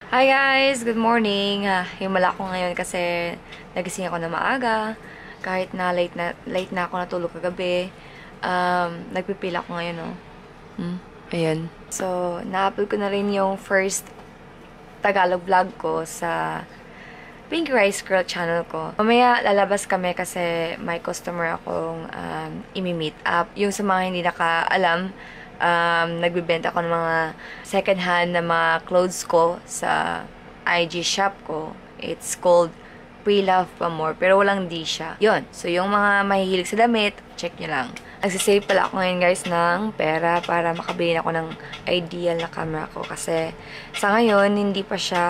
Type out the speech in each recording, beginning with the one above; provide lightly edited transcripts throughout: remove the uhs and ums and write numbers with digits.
Hi guys! Good morning! Himala ko ngayon kasi nagising ako na maaga. Kahit na late na ako natulog kagabi. Nagpipila ako ngayon, oh. Ayan. So, na-upload ko na rin yung first Tagalog vlog ko sa Pink Rice Girl channel ko. Mamaya lalabas kami kasi may customer akong imi-meet up. Yung sa mga hindi nakaalam, nagbibenta ako ng mga second hand na mga clothes ko sa IG shop ko. It's called Pre-Love Pa More, pero walang D siya. Yun. So, yung mga mahihilig sa damit, check nyo lang. Nagsisave pala ako ngayon guys ng pera para makabili ako ng ideal na camera ko. Kasi sa ngayon, hindi pa siya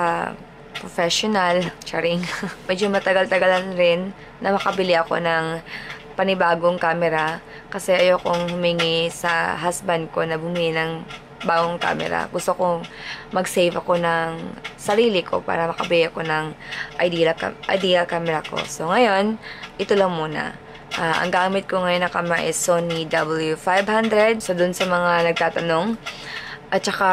professional. Charing. Medyo matagal-tagalan rin na makabili ako ng panibagong camera kasi ayokong humingi sa husband ko na bumili ng bagong camera. Gusto kong mag-save ako ng sarili ko para makabili ako ng ideal camera ko. So, ngayon, ito lang muna. Ang gamit ko ngayon na camera is Sony W500. So, dun sa mga nagtatanong. At saka,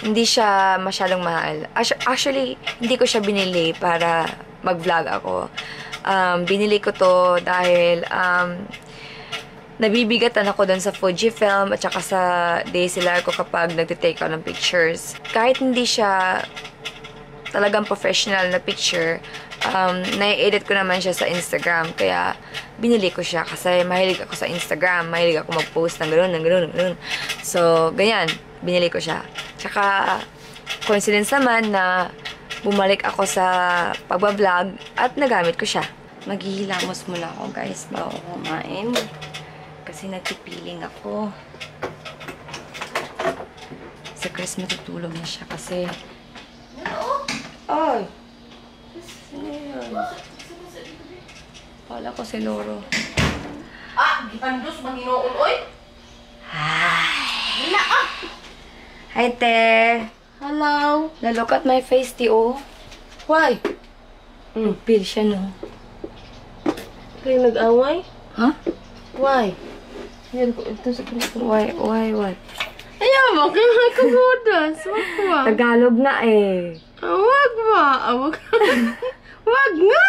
hindi siya masyadong mahal. Actually, hindi ko siya binili para mag-vlog ako. Binili ko to dahil nabibigatan ako dun sa Fujifilm at saka sa DSLR ko kapag nagtitake ako ng pictures. Kahit hindi siya talagang professional na picture, na-edit ko naman siya sa Instagram. Kaya, binili ko siya kasi mahilig ako sa Instagram. Mahilig ako mag-post ng gano'n, ng gano'n, ng gano'n. So, ganyan. Binili ko siya. Tsaka, coincidence naman na bumalik ako sa pagbablog at nagamit ko siya. Maghihilamos muna ako guys bago kumain. Kasi nagpipiling ako. Sa Chris matutulog na siya kasi... Ay! Sino yun? Pala ko si Loro. Gipandos bang hinuon, oy? Hi! Wala ah! Hi, te! Hello? Na-look at my face, ti, oh. Why? Pil siya, no? Kayo nag-away? Huh? Why? Yan ko, ito sa Kristo. Why, what? Ayaw mo, kailangan ko gudas. Wag ba? Tagalog na, eh. Wag ba? Wag. Wag nga!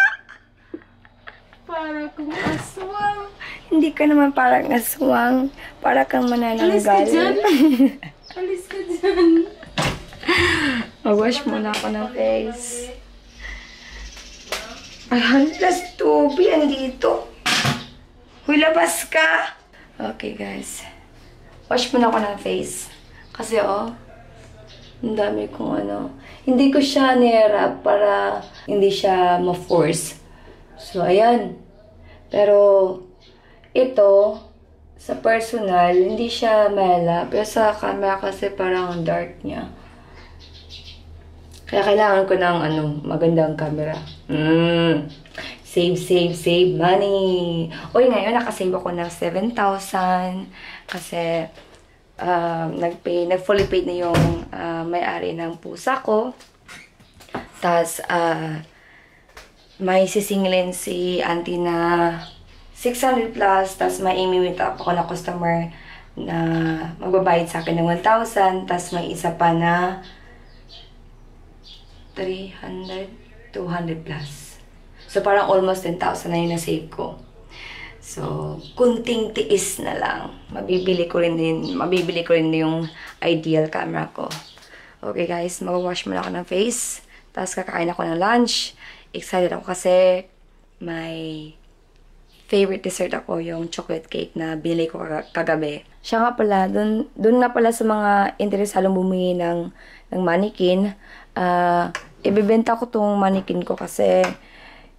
Para kong aswang. Hindi ka naman parang aswang. Para kang manananggal. Alis ka dyan. Alis ka dyan. Mag-wash muna ako ng face. Ay, hantas tubi. Andito. Huy, labas ka. Okay, guys. Wash muna ako ng face. Kasi, oh, ang dami kong ano. Hindi ko siya nirap para hindi siya ma-force. So, ayan. Pero, ito, sa personal, hindi siya mala. Pero sa camera kasi parang dark niya. Kaya kailangan ko ng ano, magandang camera. Save money. Uy, ngayon nakasave ako ng 7,000 kasi nag-fully paid na yung may-ari ng pusa ko. Tapos, may sisingilin si auntie na 600 plus. Tapos, may imi-meet up ako na customer na magbabayad sa akin ng 1,000. Tapos, may isa pa na 300, 200 plus. So, parang almost 10,000 na yung na-save ko. So, kunting tiis na lang. Mabibili ko rin yung ideal camera ko. Okay guys, mag-wash muna ako ng face. Tapos kakain ako ng lunch. Excited ako kasi may favorite dessert ako, yung chocolate cake na binili ko kagabi. Siya nga pala, dun nga pala sa mga interesadong bumili ng mannequin, ibibenta ko tong mannequin ko kasi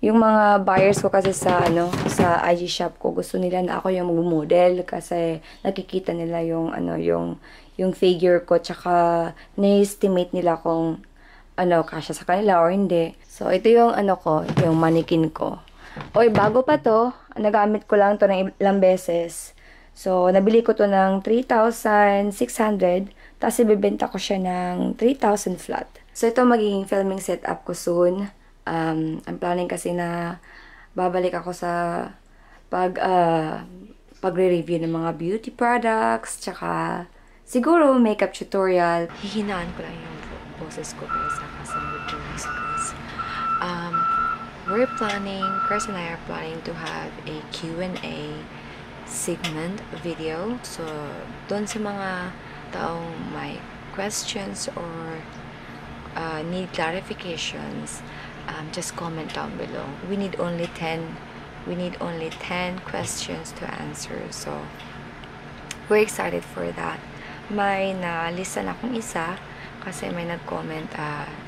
yung mga buyers ko kasi sa IG shop ko, gusto nila na ako yung mag-model kasi nakikita nila yung yung figure ko, tsaka na-estimate nila kung kasya sa kanila or hindi. So ito yung yung mannequin ko. Oy, bago pa to, nagamit ko lang to ng ilang beses. So nabili ko to ng 3,600, tapos ibebenta ko siya ng 3,000 flat. So ito magiging filming setup ko soon. I'm planning kasi na babalik ako sa pagre-review ng mga beauty products, tsaka siguro makeup tutorial. Hihinaan ko lang yung boses ko guys, kasi nag-boses guys. We're planning, Chris and I are planning to have a Q&A segment video. So, doon sa mga taong may questions or need clarifications, just comment down below. We need only 10 questions to answer. So, we're excited for that. May na-lista na akong isa kasi may nag-comment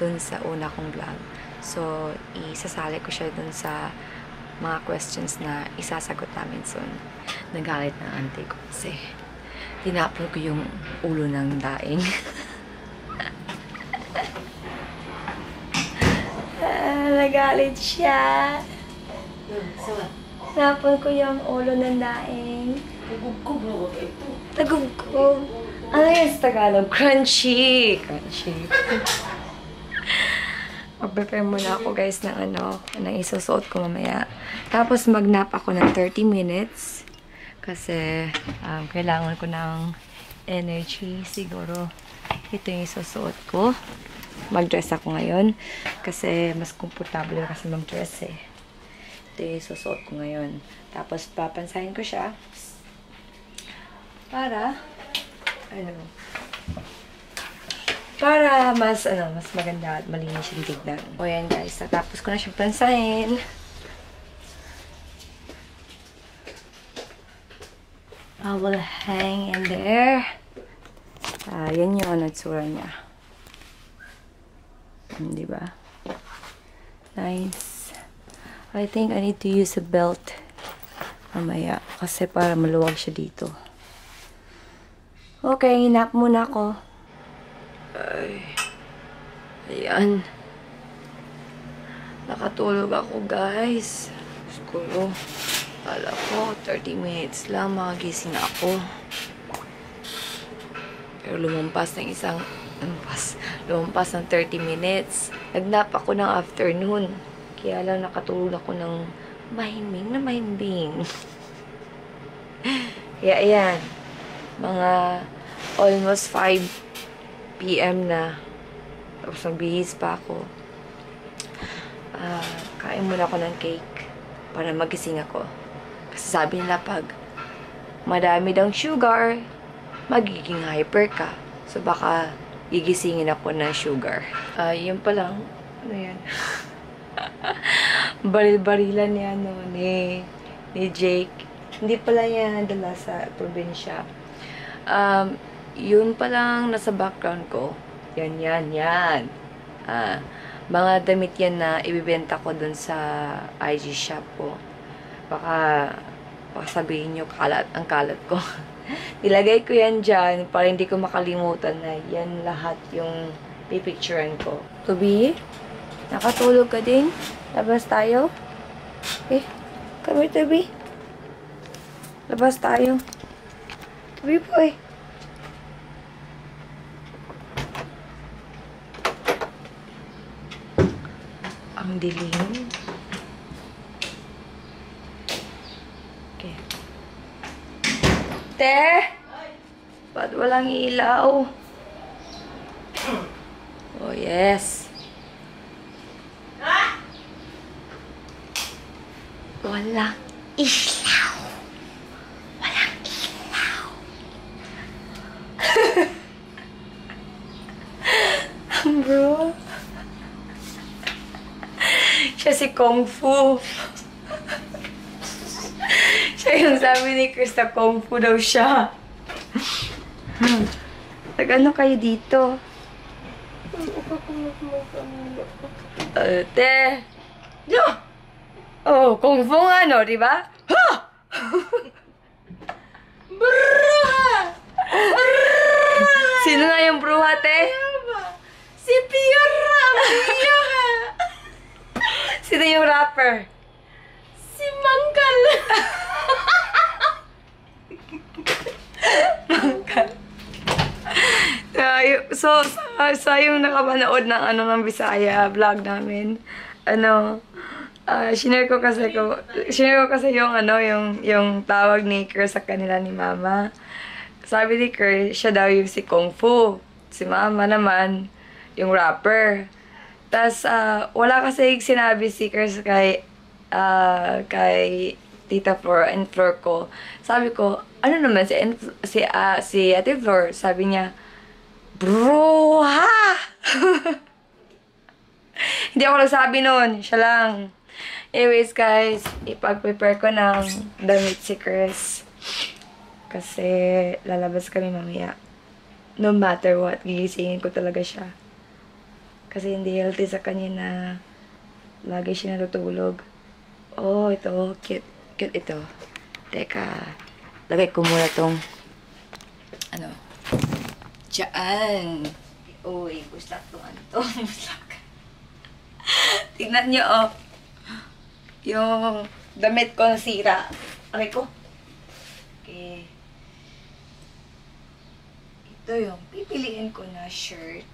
dun sa una kong vlog. So, isasali ko siya dun sa mga questions na isasagot namin soon. Nagalit na auntie ko kasi tinapon ko yung ulo ng daing. Nagalit siya. Tinapon ko yung ulo ng daing. Nagugkog. Ano yan sa Tagalog? Crunchy. Crunchy. Mag-prepare muna ako guys ng ng isusuot ko mamaya. Tapos mag-nap ako ng 30 minutes. Kasi kailangan ko ng energy. Siguro ito yung isusuot ko. Mag-dress ako ngayon. Kasi mas komportable kasi mag-dress eh. Ito yung isusuot ko ngayon. Tapos papansahin ko siya. Para mas maganda at malinis yung tignan. O yan guys, natapos ko na siyang pansahin. I will hang in there. Yan yung natsura niya. Diba? Nice. I think I need to use a belt mamaya kasi para maluwag siya dito. Okay, nap muna ako. Ay, ayan. Nakatulog ako, guys. Siguro, kala ko, 30 minutes lang, magising na ako. Pero lumampas ng 30 minutes. Nagnap ako ng afternoon. Kaya lang nakatulog ako ng mahimbing na mahimbing. Kaya ayan, mga almost 5 PM na. Tapos nagbihis pa ako. Kain muna ako ng cake para magising ako. Kasi sabi nila pag madami daw sugar, magiging hyper ka. So baka gigisingin ako ng sugar. Yun pa lang. Ano yan? Baril-barilan yan ni Jake. Hindi pala yan nadala sa probinsya. Yun pa lang nasa background ko. Yan. Mga damit yan na ibibenta ko dun sa IG shop ko. Baka sabihin nyo, ang kalat ko. Ilagay ko yan dyan para hindi ko makalimutan na yan lahat yung pipicturean ko. Tubi, nakatulog ka din? Labas tayo? Come here, Tubi. Labas tayo. Tubi po eh. Ang dilim. Okay. Te! Ba't walang ilaw? Oh, yes. Walang ilaw. Walang ilaw. Bro. Siya si Kung Fu. Siya yung sabi ni Chris na Kung Fu daw siya. Nag-ano kayo dito? Te. No! Oh, Kung Fu nga, no? Diba? Ha! Bruha! Sino na yung bruha, te? Si Piora! Sino yung rapper? Si Mangkal! So, sa yung nakapanood ng ng Bisaya vlog namin, Shinare ko kasi yung tawag ni Kerr sa kanila ni Mama. Sabi ni Kerr, siya daw yung si Kung Fu. Si Mama naman, yung wrapper. Tas, wala kasi sinabi stickers kay Tita Flor and Flor ko. Sabi ko, ano naman si Ate Flor, sabi niya, bro, ha? Hindi ako nagsabi nun, siya lang. Anyways, guys, ipag-prepare ko ng damit si Chris. Kasi lalabas kami mamaya. No matter what, gigisingin ko talaga siya. Kasi hindi healthy sa kanya na lagi siya natutulog. Oh, ito. Cute. Cute ito. Teka. Lagay ko muna tong ano. Diyan. Uy, gusto to. Ano to? Tingnan niyo, oh. Yung damit ko nasira. Aray ko. Okay. Ito yung pipiliin ko na shirt.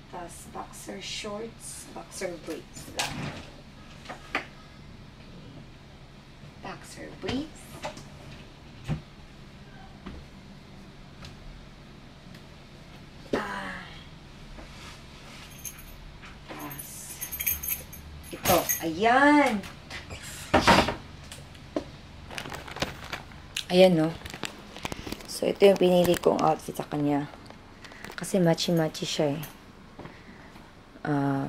Tapos boxer shorts, boxer briefs lang. Boxer briefs. Ito, ayan. Ayan, no? So, ito yung pinili kong outfit sa kanya. Kasi matchy-matchy siya, eh.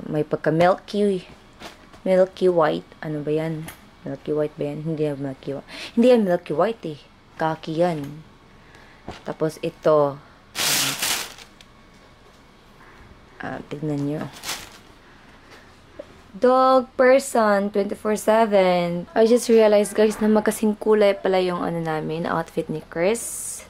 May pagka-milky white. Ano ba yan? Milky white ba yan? Hindi yan milky white. Hindi yan milky white, eh. Kaki yan. Tapos, ito. Tignan nyo. Dog person, 24/7. I just realized, guys, na magkasing kulay pala yung ano namin, outfit ni Chris.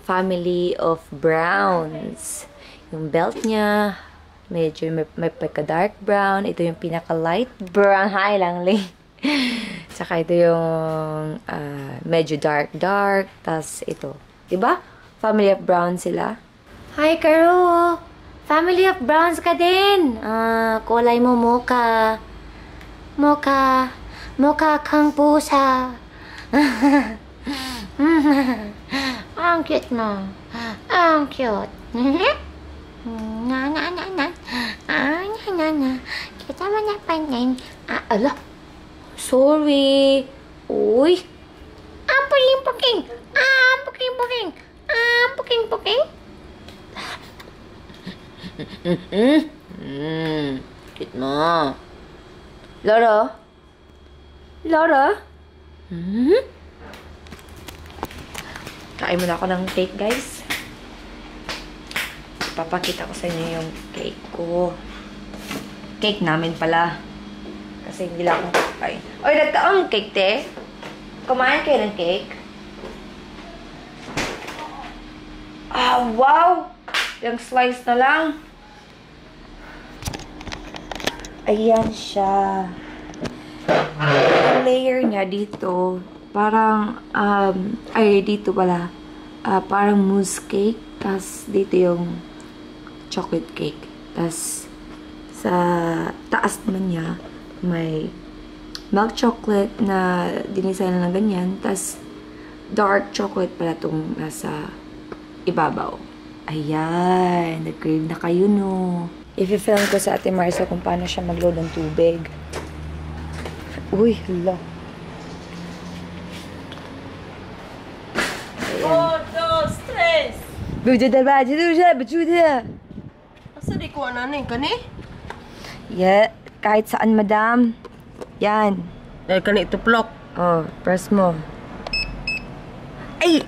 Family of browns. Yung belt niya, medyo may pagka-dark brown. Ito yung pinaka-light brown. Hi lang, Ling. Tsaka ito yung medyo dark. Tas ito. Diba? Family of browns sila. Hi, Karo! Family of browns ka din. Kulay mo mocha. Mocha kang pusa. Ang cute mo. Ang cute. Na. Kita mo na panin. Ala. Sorry. Uy. Ang puking-puking. Cute mo. Laura? Kain muna ako ng cake, guys. Papakita ko sa inyo yung cake ko. Cake namin pala. Kasi hindi lang akong kakain. Oy, nagtaong cake, te. Kumain kayo ng cake? Wow! Yung slice na lang. Ayan siya. Ang layer niya dito, parang, dito pala, parang mousse cake. Tapos, dito yung chocolate cake. Tapos, sa taas naman niya, may milk chocolate na dinisign na ganyan. Tapos, dark chocolate pala itong nasa ibabaw. Ayan, nag-crave na kayo, no? I-film ko sa Ate Marisa kung paano siya mag-load ng tubig. Uy, hala. Stress! Asa di ko ananin ka ni? Yeah, kahit saan, madam. Yan. Ay, kani tuplok. Oh, press mo. Ay!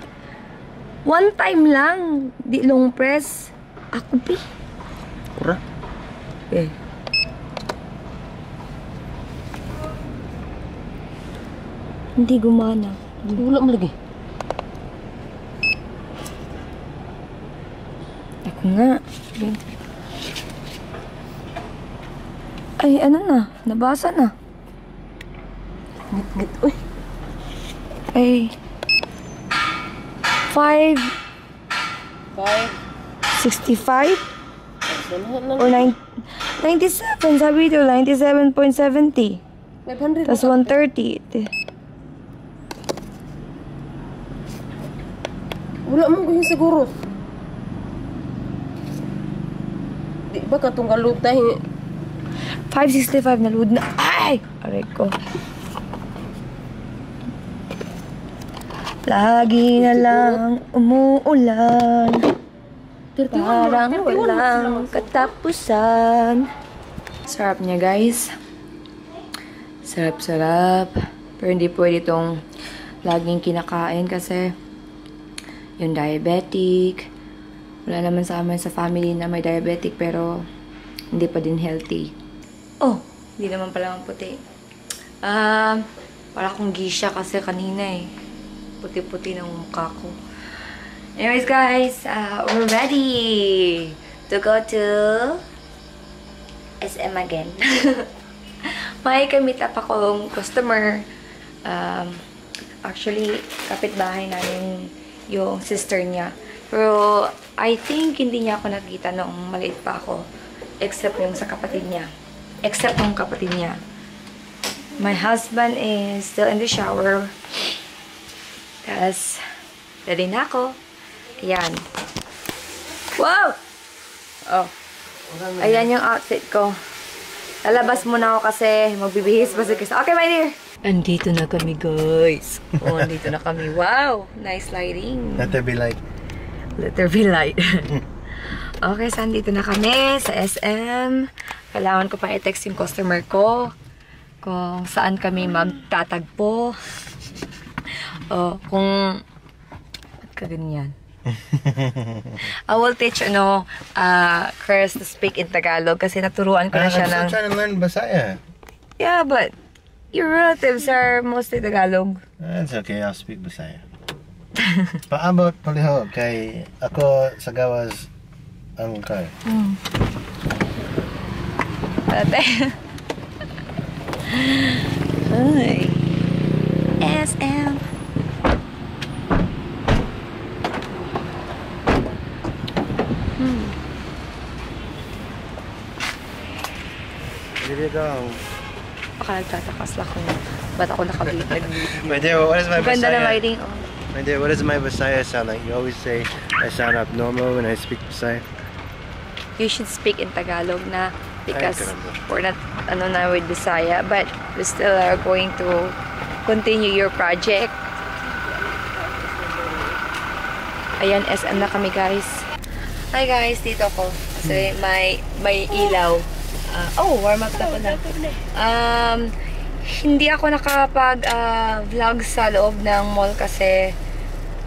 One time lang. Di long press. Ako, pi. Kura? Eh. Hindi gumana. Wala mo lagi. Ako nga. Ay, ano na? Nabasa na. Ngit-ngit. Uy. Ay. 5. 65? Or 97. Sabi dito, 97.70. 500. Tapos 130. Uy, Wala mo ko siguro. Di ba katong kalutay? 565 na load na. Ay! Aray ko. Lagi na lang umuulan. Parang walang katapusan. Sarap niya, guys. Sarap-sarap. Pero hindi pwede itong laging kinakain kasi yung diabetic. Wala naman sa amin sa family na may diabetic pero hindi pa din healthy. Oh, hindi naman pala ang puti. Para akong gisha kasi kanina eh. Puti-puti ng mukha ko. Anyways guys, we're ready to go to SM again. May kamit up akong customer. Actually, kapitbahay namin yung sister niya. Pero I think hindi niya ako nakita noong maliit pa ako. Except yung sa kapatid niya. Except yung kapatid niya. My husband is still in the shower. Tapos, ready na ako. Ayan. Wow! Oh. Ayan yung outfit ko. Lalabas muna ako kasi magbibihis pa si Chris. Okay, my dear! Andito na kami, guys. Oh, andito na kami. Wow! Nice lighting. Let there be light. Let there be light. Okay, so andito na kami sa SM. Kailangan ko pa i-text yung customer ko kung saan kami magtatagpo. Oh, kung... Ba't ka ganyan? I will teach, Chris to speak in Tagalog kasi naturuan ko na siya ng... I'm still trying to learn Bisaya. Yeah, but your relatives are mostly Tagalog. That's okay, I'll speak Bisaya. Paabot paliho kay ako sa gawas ang kay. Ate. Hi. SM. Here you go. Baka nagtatakas lang kung ba't ako nag-video. My dear, what is my Ganda na Bisaya? lighting. Oh. My dear, what does my Bisaya sound like? You always say I sound abnormal when I speak Bisaya. You should speak in Tagalog na because Ay, ganun. we're not with Bisaya, but we still are going to continue your project. Ayan, SM na kami, guys. Hi guys, dito ko. Kasi may ilaw. Warm up na pala. Hindi ako nakapag-vlog sa loob ng mall kasi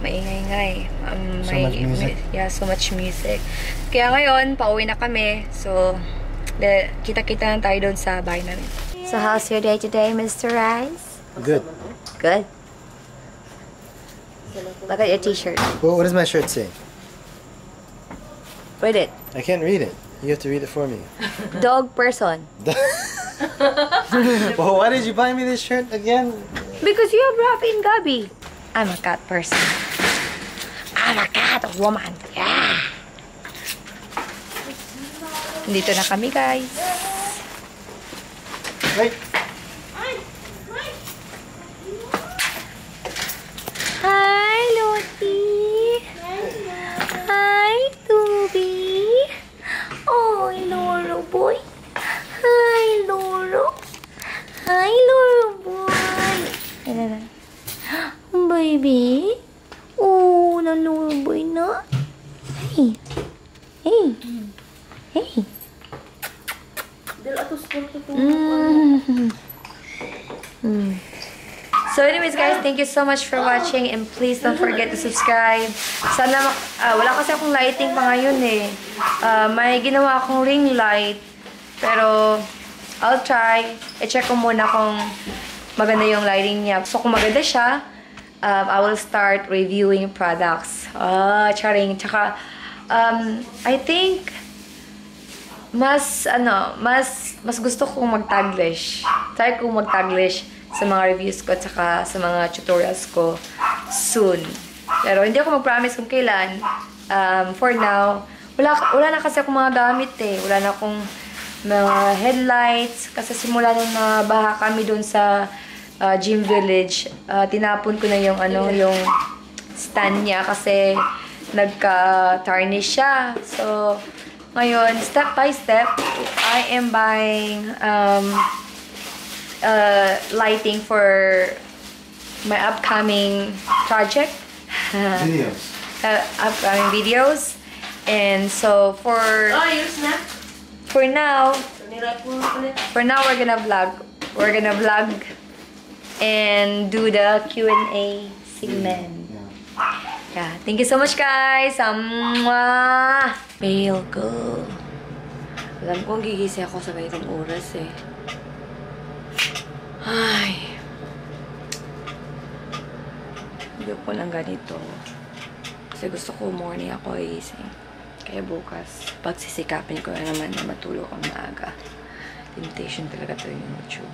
maingay-ingay. So much music. Yeah, so much music. Kaya ngayon, pauwi na kami. So, kita-kita na tayo doon sa bahay namin. So, how's your day today, Mr. Rice? Good. Good. Look at your t-shirt. Well, what does my shirt say? Read it. I can't read it. You have to read it for me. Dog person. Well, why did you buy me this shirt again? Because you have Rafi and Gabi. I'm a cat person. I'm a cat woman. Yeah. Dito na kami, guys. Wait. Hi, Lottie. Hi, Tubi. Oh, Loro boy. Hi, Loro. Hi, Loro boy. Baby. Oh, na Loro boy na. Hey. Hey. Hey. So anyways guys, thank you so much for watching and please don't forget to subscribe. Sana, wala kasi akong lighting pa ngayon eh. May ginawa akong ring light. Pero, I'll try. I-check ko muna kung maganda yung lighting niya. So kung maganda siya, I will start reviewing products. Charing. Tsaka, I think, mas gusto kong mag-taglish. Try kong mag-taglish sa mga reviews ko at saka sa mga tutorials ko soon. Pero hindi ako mag-promise kung kailan. For now, wala na kasi akong mga gamit eh. Wala na akong mga headlights. Kasi simula nung nabaha kami dun sa Gym Village, tinapon ko na yung stand niya kasi nagka-tarnish siya. So, ngayon, step by step, I am buying lighting for my upcoming project. Videos. Upcoming videos. And so, for now, we're gonna vlog. We're gonna vlog and do the Q&A segment. Yeah. Thank you so much, guys. Fail ko. Alam kong gigising ako sa ganitong oras eh. Ay. Hindi ko lang ganito. Kasi gusto ko morning ako iising. Kaya bukas, pagsisikapin ko na naman na matulog ang maaga. Temptation talaga to yung YouTube.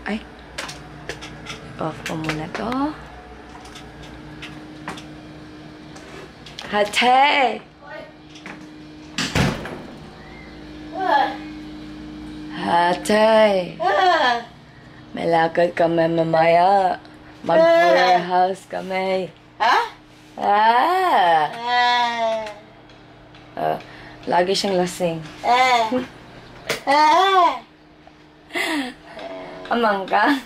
Ay. Off ko muna to. Hate! Hate! May lakad kami mamaya. Mag-warehouse kami. Lagi siyang lasing. Amang ka?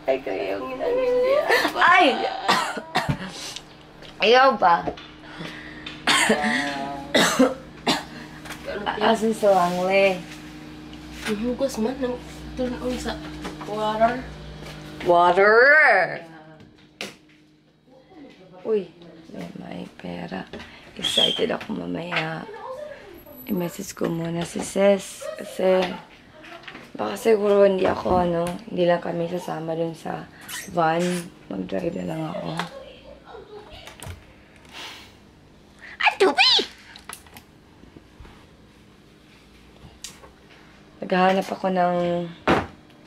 Ay, kayo yung niya. Ay! Ayaw ba? Asin sa wangle. Hugas man ng tunon sa water. Water! Uy, may pera. Excited ako mamaya. I-message ko muna si Sis. Kasi, baka siguro hindi ako, hindi lang kami sasama dun sa van. Mag-drive na lang ako. Atubi! Naghahanap ako ng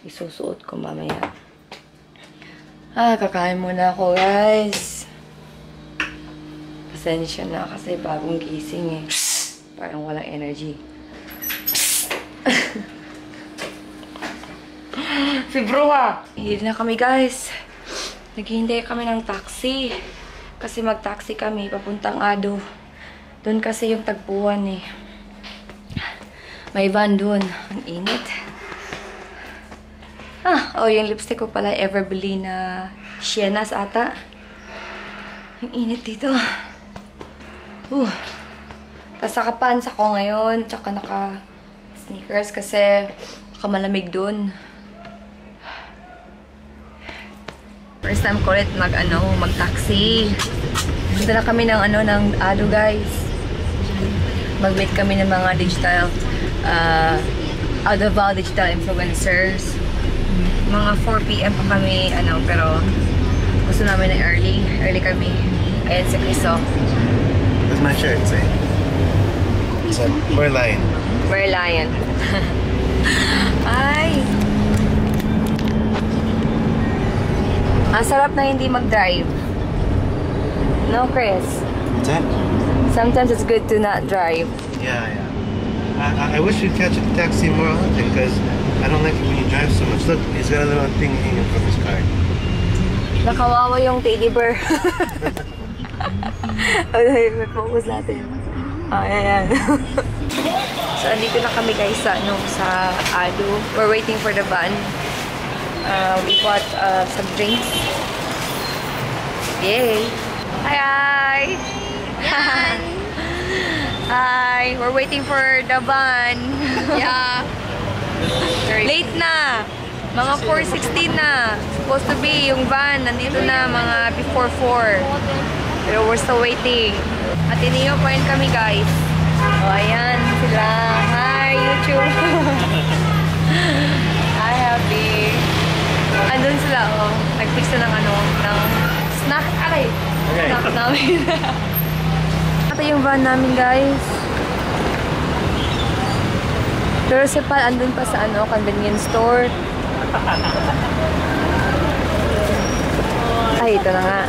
isusuot ko mamaya. Kakain muna ako, guys. Pasensya na kasi bagong gising eh. Parang walang energy. Si Bruha! Hindi na kami, guys. Naghihintay kami ng taxi. Kasi mag-taxi kami papuntang Ado. Doon kasi yung tagpuan eh. May van doon. Ang init. Yung lipstick ko pala, Everbly na Sienas ata. Ang init dito. Tapos naka-pants ako ngayon, tsaka naka-sneakers kasi baka malamig dun. First time ko ulit mag-taxi. Punta na kami ng Ado, guys. Mag-meet kami ng mga digital, Davao digital influencers. Mga 4 PM pa kami, pero gusto namin na early kami. Ayan si Criso. That's my shirt, say. So, we're lion. We're lion. Ay! Ang sarap na hindi mag-drive. No, Chris? What's that? Sometimes it's good to not drive. Yeah. I wish you'd catch a taxi more often because I don't like it when you drive so much. Look, he's got a little thing hanging from his car. Nakawawa yung teddy bear. Okay, focus natin. Ayan. So, andito na kami, guys, sa Ado. We're waiting for the van. We bought some drinks. Yay! Hi! Hi! We're waiting for the van. Yeah. Late na! Mga 4:16 na. Supposed to be yung van. Nandito na mga before 4. Pero we're still waiting. At iniyo pa rin kami, guys. Ayan sila. Hi, YouTube. Hi, Happy. Andun sila, nag-fix na ng snack. Aray! Okay. Snack namin. Ito yung van namin, guys. Pero si Pal andun pa sa convenience store. Ay, ito na nga.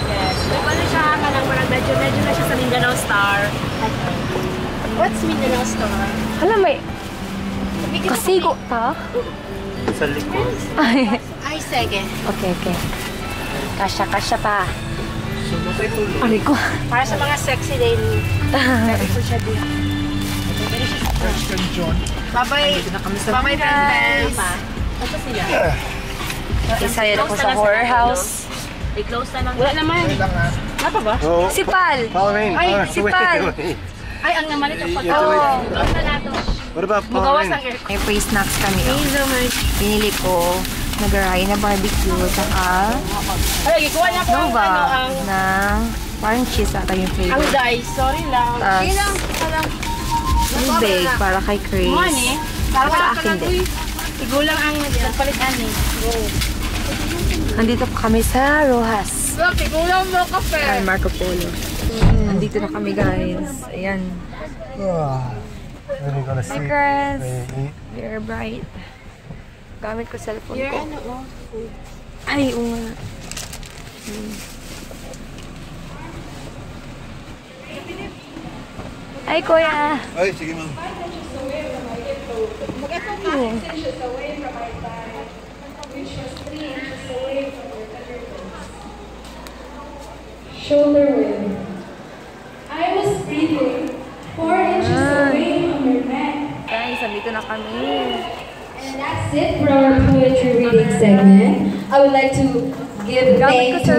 Yes. Ano siya ka lang, medyo na siya sa Mindanao Star. What's Mindanao Star? Hala, may kasigo ta? Sa likod. Ay, Ay, sige. okay, okay. Kasya pa. So, matay tuloy. Aray ko. Para sa mga sexy lady. Very po siya din. Question, John. Bye-bye. Bye-bye, guys. Ito sila. Isaya ako sa horror house. I-close na lang. Wala naman. Napa ba? Oh, Si Pal! Pauline. Ay, Oh, si wait, Pal. wait. Ay, ang naman ito pag... You have to wait. Oh. Close na nato. What about Magawas Pauline? ng air. May free snacks kami. Oh. Thank you so much. Pinili ko nagaray na barbecue saka Ay, ikuha niya ko ang Nova ano ang... na parang cheese ata yung Ang flavor. dice. Sorry lang. Tas, Sige lang. Alam. tubig para kay Chris. Money. Para Sa wala akin ka lang. din. Uy, igulang ang nagpalitan eh. Go. Nandito pa kami sa Rojas. Look, igulang mo kape. Ay, Marco Polo. Nandito na kami, guys. Ayan. Oh, when are you gonna Hi, sleep? Chris. When you eat? Very bright. Gamit ko cellphone Your ko. ano oh. Ay, oo nga. Ay, kuya. Ay, sige ma'am. Shoulder width. I was breathing 4 inches away from your neck. Guys, nandito na kami. And that's it for our poetry reading segment. I would like to give thank you to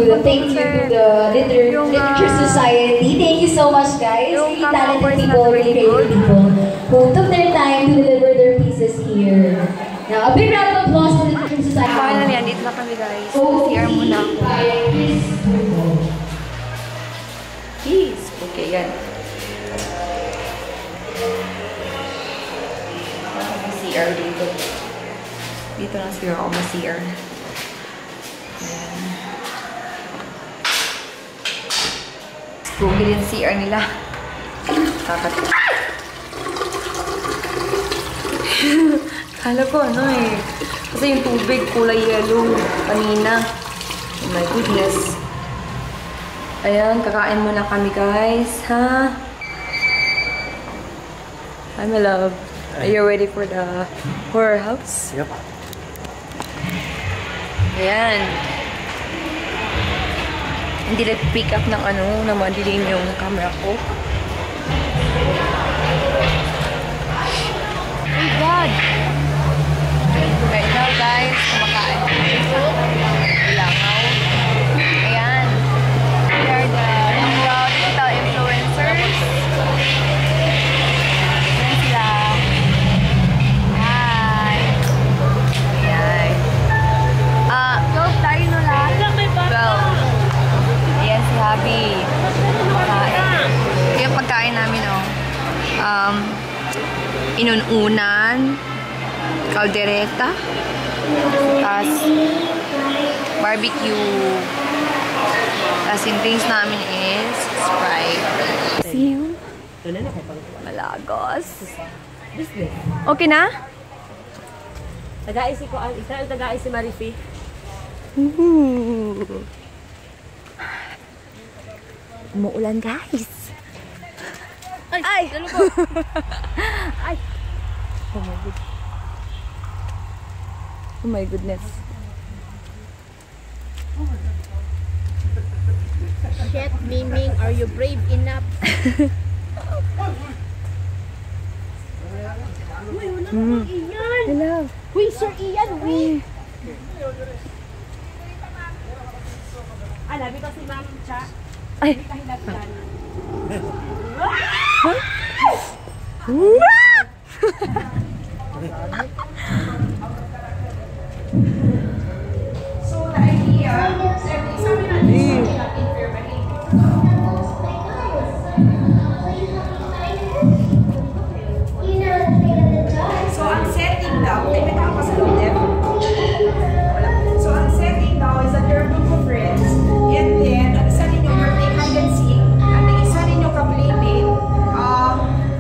the Literature Society. Thank you so much, guys. Yung Really camera talented boys people, na really very creative people who took their time to deliver their pieces here. Now, a big round of applause for the Literature Society. Finally, andito na kami, guys. Oh, CR muna ako. by Chris Turbo. Please. Okay, yan. May CR dito. Dito lang siguro ako may CR. Ayan. Google yung CR nila. Kakat. Kala ko ano eh. Kasi yung tubig kulay yellow kanina. Oh my goodness. Ayan, kakain muna kami, guys. Ha? Hi, my love. Are you ready for the horror house? Yep. Ayan. Hindi nag-pick up ng ano, na madilim yung camera ko. Oh my God! Right now, guys, kumakain. Langaw. Ayan. We are the proud digital influencers. Ayan sila. Hi! Ayan. 12 tayo no lahat. 12. Ayan si Habi. Kumakain. Yung pagkain namin, oh. Inununan, kaldereta, tas barbecue. Tas yung drinks namin is Sprite. See you? Malagos. Okay na? Taga-isi ko. Isa ang taga-isi Marifi. Umuulan, guys. Ay! Ano ko? Ay! Oh my god. Oh my goodness. Shit, Miming, are you brave enough? Uy, wala namang Ian! Hello. Uy, Sir Ian, uy! Ah, labi ko si Ma'am Cha. Ay! Kahilabihan. So the idea is sabi natin sa infirmary. So, ang setting daw, ay may tao pa sa loob, Deb? Wala. So, ang setting daw is that you're a group of friends, and then, ang isa ninyo, you're playing hide and seek, and ang isa ninyo ka-playmate,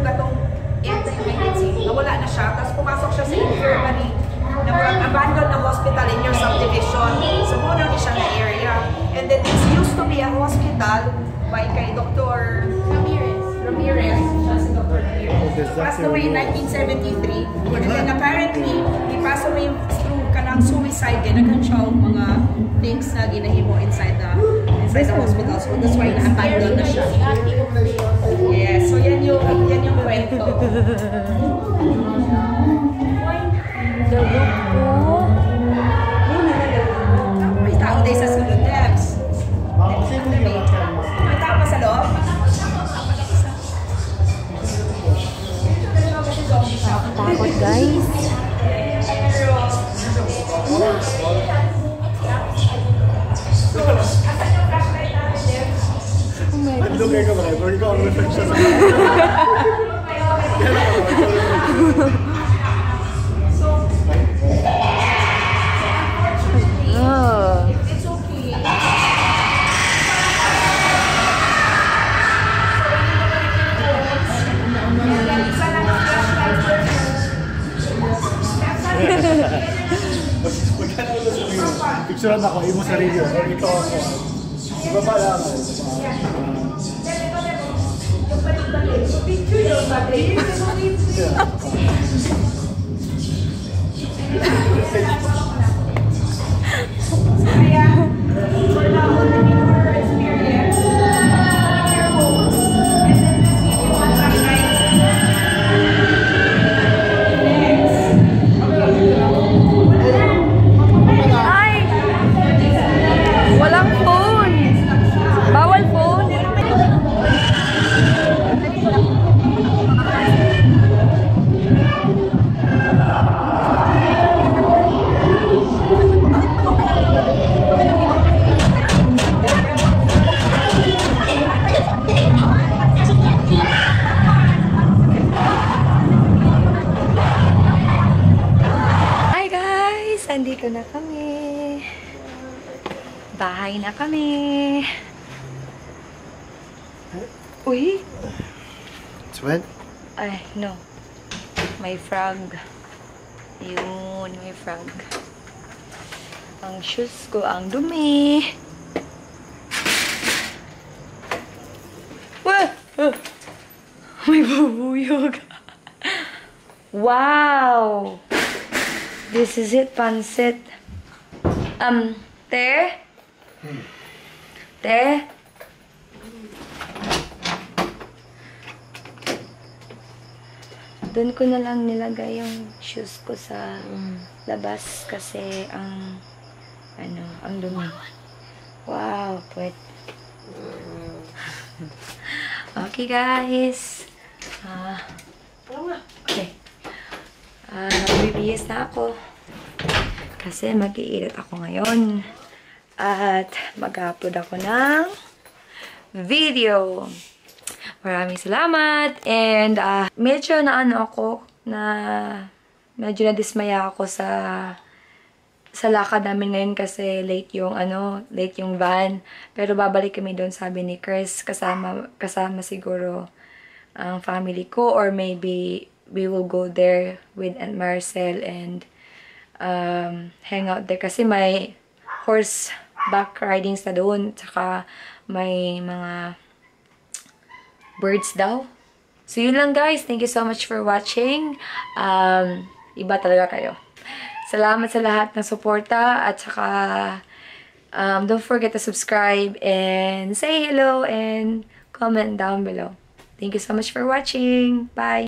gatong enta yung hide and seek, nawala na siya, tapos pumasok siya sa infirmary, na parang abandoned na hospital in your subdivision. So, muna ni siya na area. And then, it's used to be a hospital by kay Dr. Ramirez. Siya si Dr. Ramirez. passed away in 1973. And then apparently, he passed away through kanang suicide din. Naghan siya mga things na ginahimo inside the hospital. So that's why na-abandon na siya. Yes, so yan yung kwento. The book po. May tao din sa sulod, Debs. May tao pa sa loob? Takot, guys. Lugay ka ba? Pero ikaw ang reflect siya sa Oh. It's okay. picturean ako, imo sarili or ikaw ako. Iba pa lang. Walang phone. Bawal phone. Hi guys! Andito na kami. Bahay na kami. Uy! It's wet? Ay, no. May frog. Yun, may frog. Ang shoes ko ang dumi. Wah! Oh. May bubuyog. Wow! This is it, pancit. Te? Te? Doon ko na lang nilagay yung shoes ko sa labas kasi ang dumi. Wow, puwet. Okay, guys. Okay. Nagbibihis na ako. Kasi mag-i-edit ako ngayon. At mag-upload ako ng video. Maraming salamat. And medyo medyo nadismaya ako sa lakad namin ngayon kasi late yung van. Pero babalik kami doon, sabi ni Chris. Kasama siguro ang family ko, or maybe we will go there with Aunt Marcel and hang out there kasi may horseback ridings na doon, tsaka may mga birds daw. So yun lang guys, thank you so much for watching. Iba talaga kayo. Salamat sa lahat ng suporta, at saka don't forget to subscribe and say hello and comment down below. Thank you so much for watching. Bye!